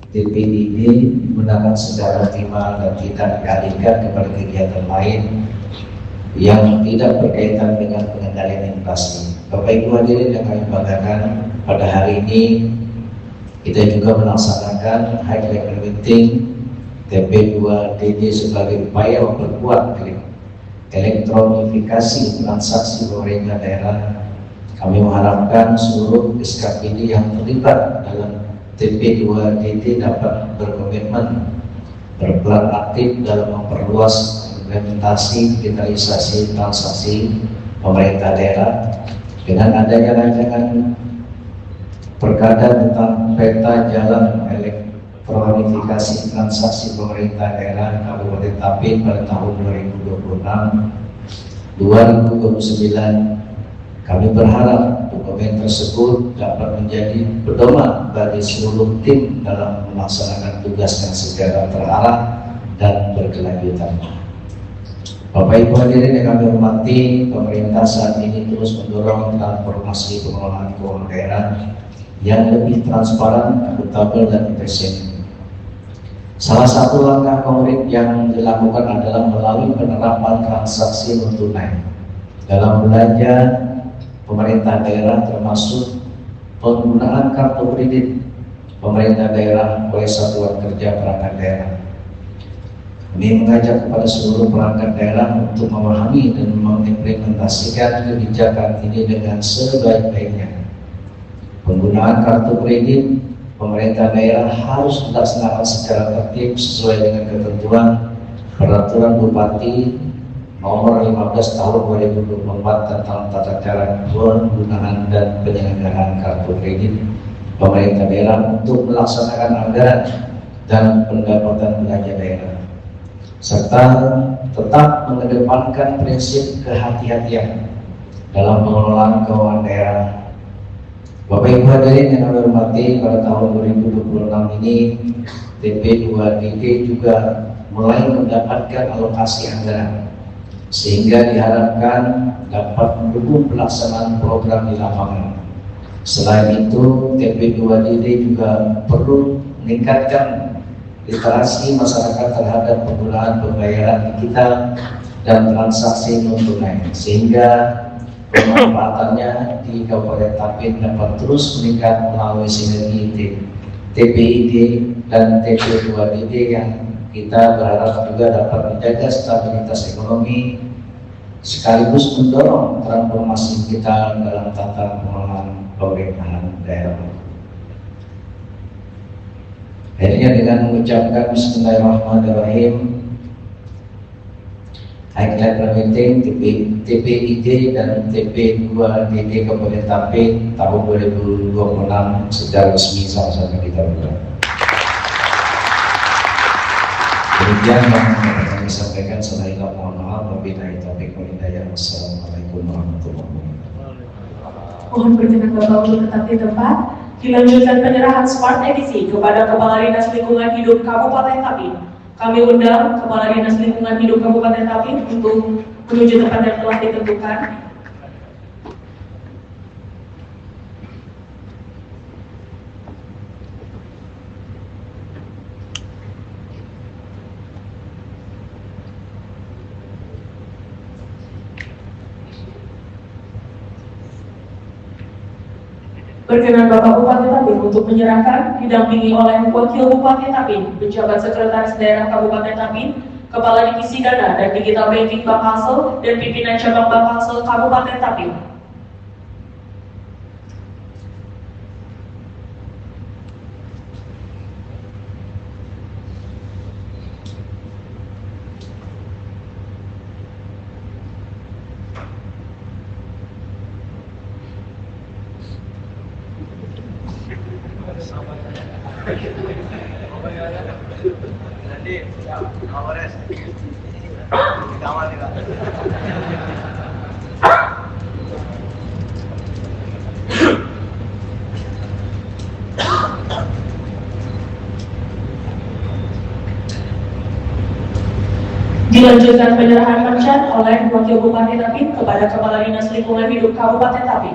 TPID digunakan secara optimal dan tidak dialihkan kepada kegiatan lain yang tidak berkaitan dengan pengendalian inflasi. Bapak Ibu hadirin yang kami banggakan, pada hari ini kita juga melaksanakan high level meeting TP2DD sebagai upaya memperkuat elektronifikasi transaksi pemerintah daerah. Kami mengharapkan seluruh SKPD yang terlibat dalam TP2DD dapat berkomitmen berperan aktif dalam memperluas implementasi digitalisasi transaksi pemerintah daerah dengan adanya rancangan perkada tentang peta jalan elektronifikasi transaksi pemerintah daerah Kabupaten Tapin pada tahun 2029. Kami berharap dokumen tersebut dapat menjadi pedoman bagi seluruh tim dalam melaksanakan tugas yang secara terarah dan berkelanjutan. Bapak Ibu hadirin yang kami hormati, pemerintah saat ini terus mendorong transformasi pengelolaan keuangan daerah yang lebih transparan, akuntabel, dan efisien. Salah satu langkah konkret yang dilakukan adalah melalui penerapan transaksi non tunai dalam belanja pemerintah daerah, termasuk penggunaan kartu kredit pemerintah daerah oleh satuan kerja perangkat daerah. Kami mengajak kepada seluruh perangkat daerah untuk memahami dan mengimplementasikan kebijakan ini dengan sebaik-baiknya. Penggunaan kartu kredit pemerintah daerah harus dilaksanakan secara tertib sesuai dengan ketentuan Peraturan Bupati Nomor 15 Tahun 2024 tentang tata cara penggunaan dan penyelenggaraan kartu kredit pemerintah daerah untuk melaksanakan anggaran dan pendapatan belanja daerah, serta tetap mengedepankan prinsip kehati-hatian dalam pengelolaan keuangan daerah. Bapak Ibu hadirin yang kami hormati, pada tahun 2026 ini TP2DD juga mulai mendapatkan alokasi anggaran, sehingga diharapkan dapat mendukung pelaksanaan program di lapangan. Selain itu, TP2DD juga perlu meningkatkan literasi masyarakat terhadap penggunaan pembayaran digital dan transaksi non tunai, sehingga pemanfaatannya di Kabupaten Tapin dapat terus meningkat melalui sinergi TPID dan TP2DD yang kita berharap juga dapat menjaga stabilitas ekonomi sekaligus mendorong transformasi kita dalam tata pengelolaan pemerintahan daerah. Akhirnya dengan mengucapkan Bismillahirrahmanirrahim, high level meeting TPID dan TP2DD Kabupaten Tapin tahun 2026 secara resmi sama-sama kita buka. Demikian yang kami sampaikan, selain mohon maaf, wabillahi taufiq wal hidayah. Wassalamualaikum warahmatullahi wabarakatuh. Mohon berkenan Bapak untuk tetap di tempat. Dilanjutkan penyerahan Smart Edisi kepada Kepala Dinas Lingkungan Hidup Kabupaten Tapin. Kami undang Kepala Dinas Lingkungan Hidup Kabupaten Tapin untuk menuju tempat yang telah ditentukan. Berkenan Bapak Bupati Tapin untuk menyerahkan, didampingi oleh Wakil Bupati Tapin, Pejabat Sekretaris Daerah Kabupaten Tapin, Kepala Divisi Dana dan Digital Banking Bapalsel, dan Pimpinan Cabang Bapalsel Kabupaten Tapin. Dilanjutkan penyerahan merchant oleh Wakil Bupati Tapin kepada Kepala Dinas Lingkungan Hidup Kabupaten Tapin.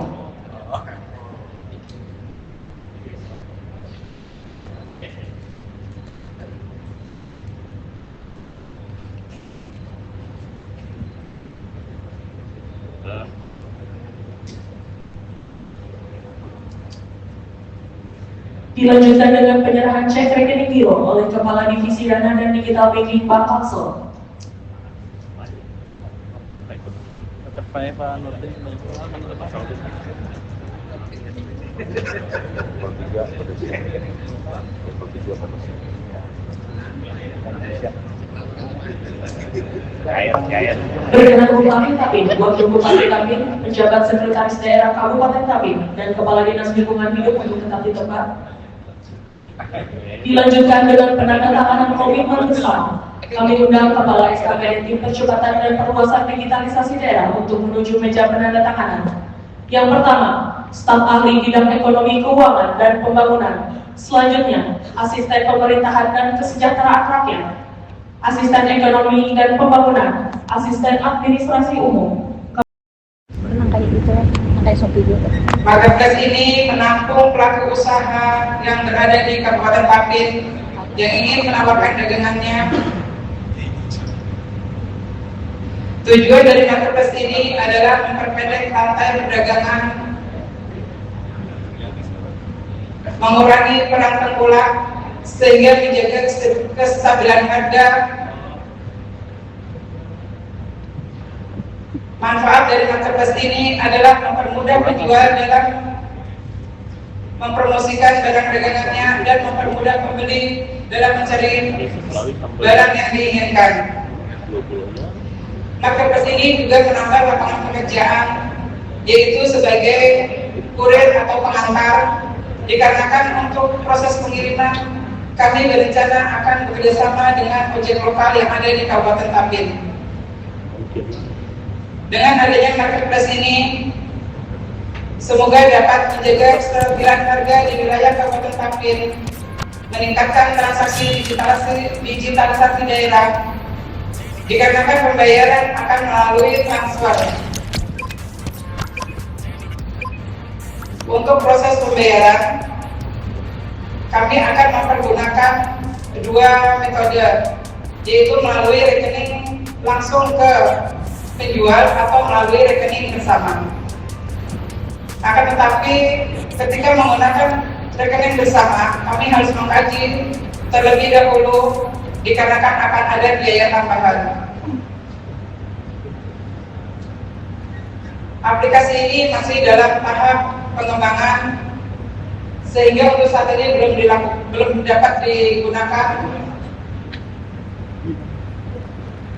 Dilanjutkan dengan penyerahan cek rekening giro oleh Kepala Divisi Dana dan Digital Banking Pak Tangsel. Berkenan Bupati Tapin, Wakil Bupati Tapin, Penjabat Sekretaris Daerah Kabupaten Tapin, dan Kepala Dinas Lingkungan Hidup untuk tetap di tempat. Dilanjutkan dengan penandatanganan komitmen bersama. Kami undang Kepala SKPD Tim Percepatan dan Perluasan Digitalisasi Daerah untuk menuju meja penandatanganan. Yang pertama, staf ahli bidang ekonomi keuangan dan pembangunan. Selanjutnya, asisten pemerintahan dan kesejahteraan rakyat, asisten ekonomi dan pembangunan, asisten administrasi umum. Memang kayak gitu, kayak Shopee gitu. Marketplace ini menampung pelaku usaha yang berada di Kabupaten Tapin yang ingin menawarkan dagangannya. Tujuan dari marketplace ini adalah memperpendek rantai perdagangan, mengurangi perang tengkulak, sehingga menjaga kestabilan harga. Manfaat dari marketplace ini adalah mempermudah penjual dalam mempromosikan barang dagangannya dan mempermudah pembeli dalam mencari barang yang diinginkan. Marketplace ini juga menambah lapangan pekerjaan, yaitu sebagai kurir atau pengantar, dikarenakan untuk proses pengiriman kami berencana akan bekerjasama dengan ojek lokal yang ada di Kabupaten Tapin. Dengan adanya marketplace ini, semoga dapat menjaga kestabilan harga di wilayah Kabupaten Tapin, meningkatkan transaksi digitalisasi daerah, dikarenakan pembayaran akan melalui transfer. Untuk proses pembayaran, kami akan mempergunakan dua metode, yaitu melalui rekening langsung ke penjual atau melalui rekening bersama. Akan tetapi ketika menggunakan rekening bersama, kami harus mengkaji terlebih dahulu dikarenakan akan ada biaya tambahan. Aplikasi ini masih dalam tahap pengembangan, sehingga untuk saat ini belum dapat digunakan.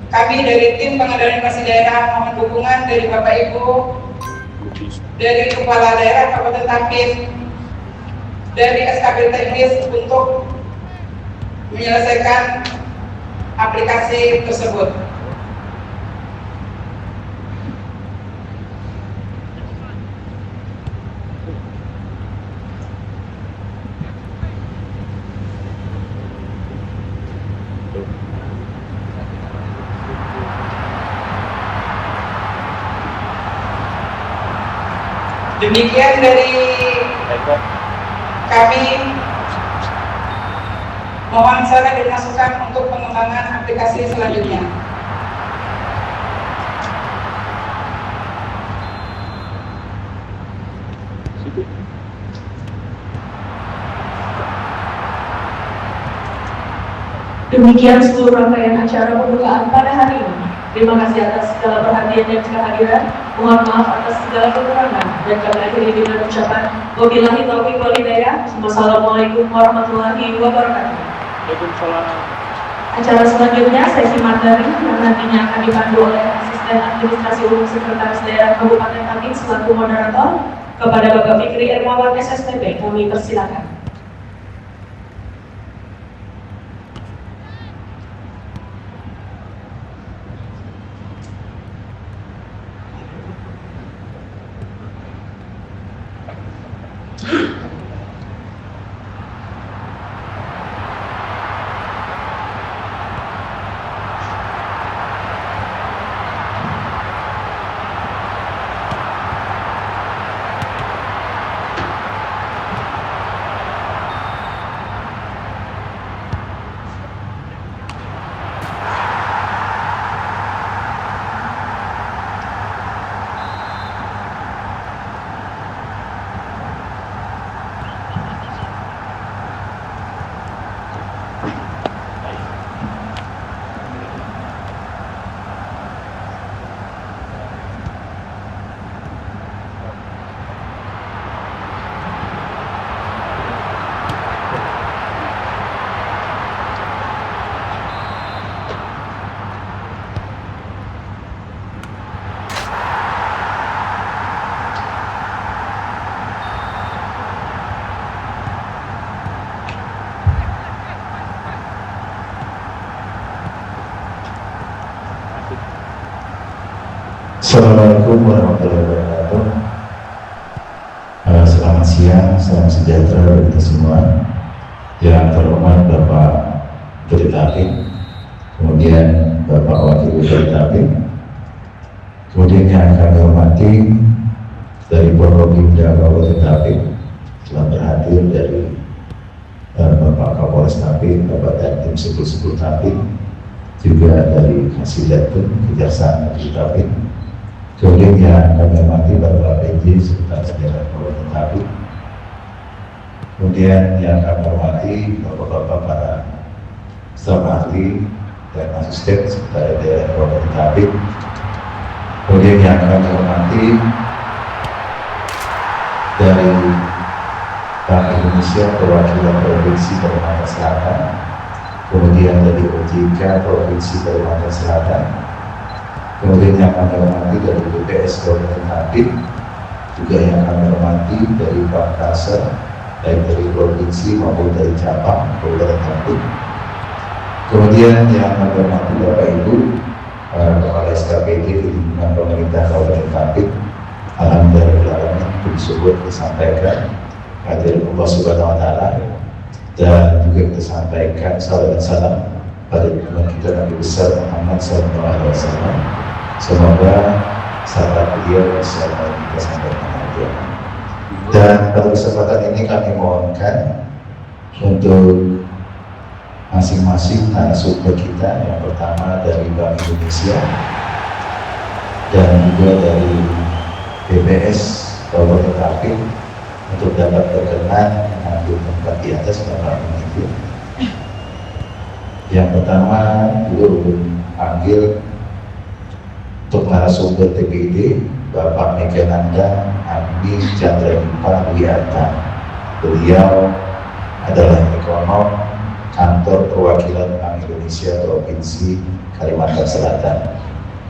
Kami dari tim pengendalian inflasi daerah mohon dukungan dari Bapak Ibu, dari Kepala Daerah Kabupaten Tapin, dari SKB teknis untuk menyelesaikan aplikasi tersebut. Demikian dari kami, mohon saran dan masukan untuk pengembangan aplikasi selanjutnya. Demikian seluruh rangkaian acara pembukaan pada hari ini. Terima kasih atas segala perhatian dan kehadiran. Mohon maaf atas segala kekurangan dan kami akhiri dengan ucapan wabillahi taufiq wal hidayah. Wassalamualaikum warahmatullahi wabarakatuh. Waalaikumsalam. Acara selanjutnya sesi materi yang nantinya akan dipandu oleh Asisten Administrasi Umum Sekretaris Daerah Kabupaten Tapin selaku moderator kepada Bapak Fikri Ermawan SSTP. Kami persilakan. Assalamualaikum warahmatullahi wabarakatuh. Selamat siang, salam sejahtera bagi kita semua. Yang terhormat Bapak Ketua Tapin, kemudian Bapak Wakil Ketua Tapin, kemudian yang kami hormati dari Porkopimda Kabupaten Tapin, telah berhadir dari Bapak Kapolres Tapin, Bapak Dandim Sebul Tapin, juga dari Kasidatun Kejaksaan Negeri Tapin. Kemudian yang kami hormati Bapak PJ Sekretaris Daerah Kabupaten Tapin. Kemudian yang kami hormati Bapak-bapak para staf ahli dan asisten Sekretaris Daerah Kabupaten Tapin. Kemudian yang kami hormati dari Bank Indonesia Perwakilan Provinsi Kalimantan Selatan, kemudian dari OJK Provinsi Kalimantan Selatan, kemudian yang kami hormati dari BPS Kabupaten Tapin, juga yang kami hormati dari Bank Kasar, baik dari provinsi maupun dari cabang Kabupaten Tapin. Kemudian yang kami hormati Bapak Ibu para Kepala SKPD di lingkungan pemerintah Kabupaten Tapin. Alhamdulillah disebut disampaikan kehadiran Allah Subhanahu Wa Taala, dan juga kita sampaikan salam dan salam pada junjungan kita Nabi besar Muhammad SAW. Semoga sahabat beliau bisa kita sampaikan aja. Dan pada kesempatan ini kami mohonkan untuk masing-masing narasumber kita, yang pertama dari Bank Indonesia dan juga dari BPS Kabupaten Tapin, untuk dapat berkenan mengambil tempat di atas Bapak Menteri. Yang pertama, dulu panggil untuk narasumber TPID Bapak Megananda Agni Chandra Dipa Wiyata. Beliau adalah ekonom kantor perwakilan Bank Indonesia Provinsi Kalimantan Selatan.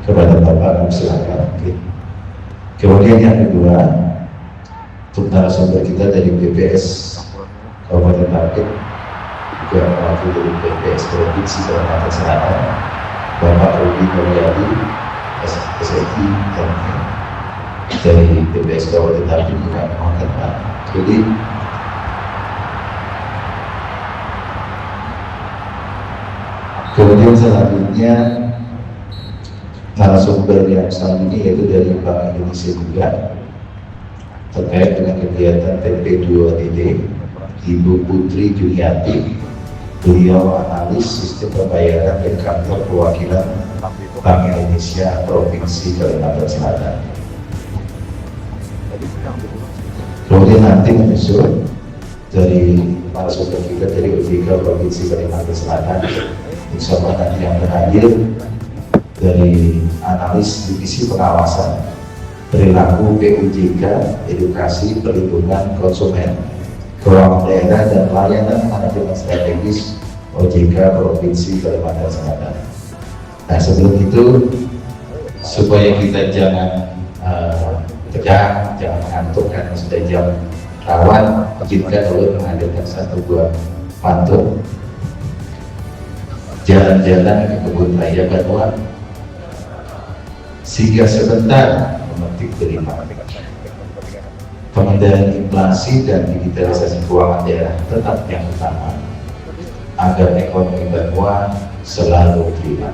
Kepada Bapak, silakan. Kemudian yang kedua, untuk narasumber kita dari BPS Kabupaten Tapin, juga mewakili dari BPS Provinsi Kalimantan Selatan, Bapak Rudi Mulyadi, SSI, dan dari BPS Kabupaten Tapin juga mohonkan Pak Rudi. Kemudian selanjutnya narasumber yang selanjutnya yaitu dari Bank Indonesia juga, terkait dengan kegiatan TP2DD, Ibu Putri Juniati. Beliau analis sistem pembayaran dari kantor perwakilan Bank Indonesia Provinsi Kalimantan Selatan. Kemudian nanti menyusul dari narasumber kita dari OJK Provinsi Kalimantan Selatan, insya Allah nanti yang terakhir dari analis divisi pengawasan perilaku PUJK, edukasi perlindungan konsumen, keuangan daerah dan layanan manajemen strategis OJK Provinsi Kalimantan Selatan. Nah, sebelum itu supaya kita jangan tegang, jangan mengantuk karena sudah jam rawan, izinkan dulu menghadirkan satu buah pantun jalan-jalan ke kebun raya Batuan, singgah sebentar memetik delima. Pengendalian inflasi dan digitalisasi keuangan daerah tetap yang utama agar ekonomi Batuan selalu prima.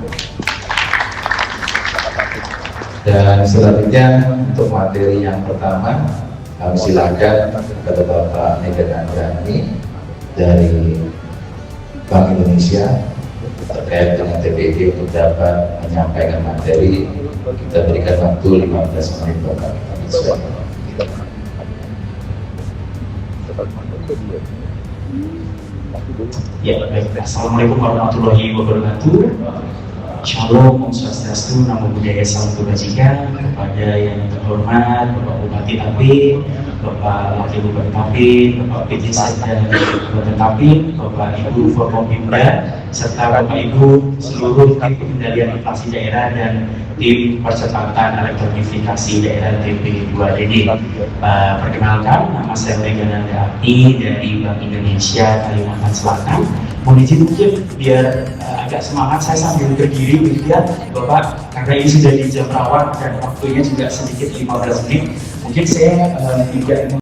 Dan selanjutnya untuk materi yang pertama, kami silakan kepada Bapak Megananda Agni dari Bank Indonesia terkait dengan TPD untuk dapat menyampaikan materi. Kita berikan waktu 15 menit Bapak. Ya, baik. Assalamualaikum warahmatullahi wabarakatuh. Shalom, Om Swastiastu, Namo Buddhaya, Salam Kebajikan kepada yang terhormat Bapak Bupati Tapin, Bapak Wakil Bupati Tapin, Bapak PJ Sekda Kabupaten Tapin, Bapak Ibu Forkopimda, serta Bapak Ibu seluruh tim pengendalian inflasi daerah dan Tim Percepatan Elektronifikasi Daerah TP2DD. Perkenalkan, nama saya Megananda Apni dari Bank Indonesia Kalimantan Selatan. Mohon izin mungkin biar agak semangat saya sambil berdiri begitu ya Bapak, karena ini sudah di jam rawan dan waktunya juga sedikit 15 menit. Mungkin saya tidak